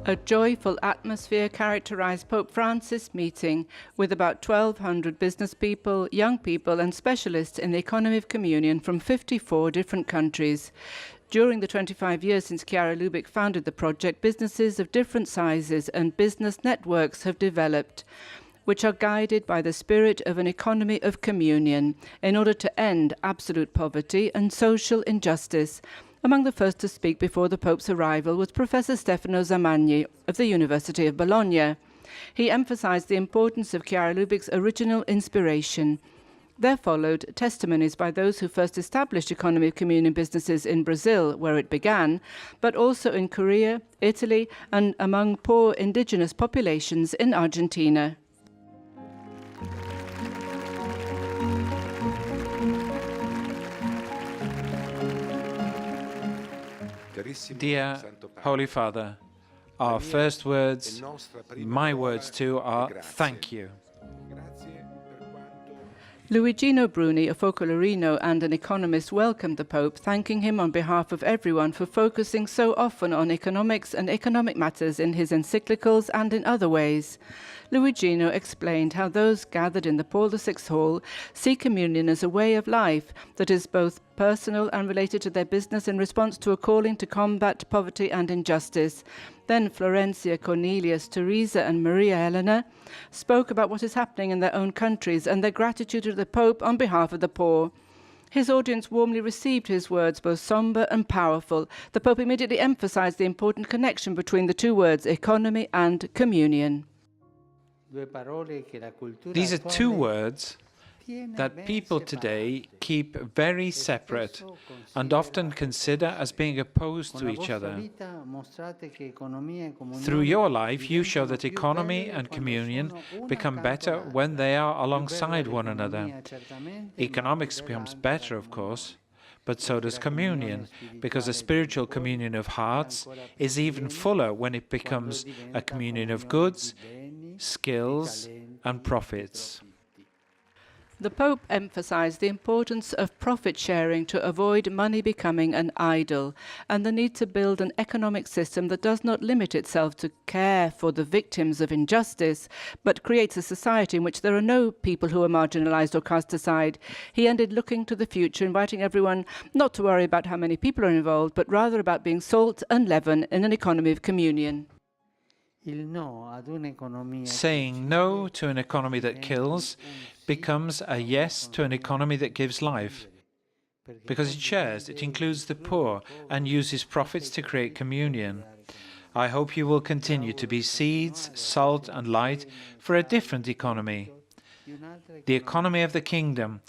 A joyful atmosphere characterized Pope Francis' meeting with about 1,200 business people, young people and specialists in the economy of communion from 54 different countries. During the 25 years since Chiara Lubich founded the project, businesses of different sizes and business networks have developed, which are guided by the spirit of an economy of communion in order to end absolute poverty and social injustice. Among the first to speak before the Pope's arrival was Professor Stefano Zamagni of the University of Bologna. He emphasized the importance of Chiara Lubich's original inspiration. There followed testimonies by those who first established economy of communion businesses in Brazil, where it began, but also in Korea, Italy, and among poor indigenous populations in Argentina. Dear Holy Father, our first words, my words too, are thank you. Luigino Bruni, a Focolarino and an economist, welcomed the Pope, thanking him on behalf of everyone for focusing so often on economics and economic matters in his encyclicals and in other ways. Luigino explained how those gathered in the Paul VI Hall see communion as a way of life that is both personal and related to their business in response to a calling to combat poverty and injustice. Then Florencia, Cornelius, Teresa and Maria Elena spoke about what is happening in their own countries and their gratitude to the Pope on behalf of the poor. His audience warmly received his words, both somber and powerful. The Pope immediately emphasized the important connection between the two words, economy and communion. These are two words that people today keep very separate and often consider as being opposed to each other. Through your life, you show that economy and communion become better when they are alongside one another. Economics becomes better, of course, but so does communion, because a spiritual communion of hearts is even fuller when it becomes a communion of goods, skills, and profits. The Pope emphasized the importance of profit sharing to avoid money becoming an idol, and the need to build an economic system that does not limit itself to care for the victims of injustice, but creates a society in which there are no people who are marginalized or cast aside. He ended looking to the future, inviting everyone not to worry about how many people are involved, but rather about being salt and leaven in an economy of communion. Saying no to an economy that kills becomes a yes to an economy that gives life, because it shares, it includes the poor, and uses profits to create communion. I hope you will continue to be seeds, salt and light for a different economy, the economy of the kingdom,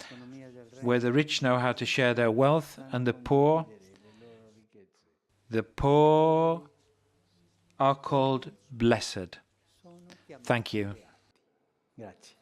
where the rich know how to share their wealth and the poor are called blessed. Thank you. Grazie.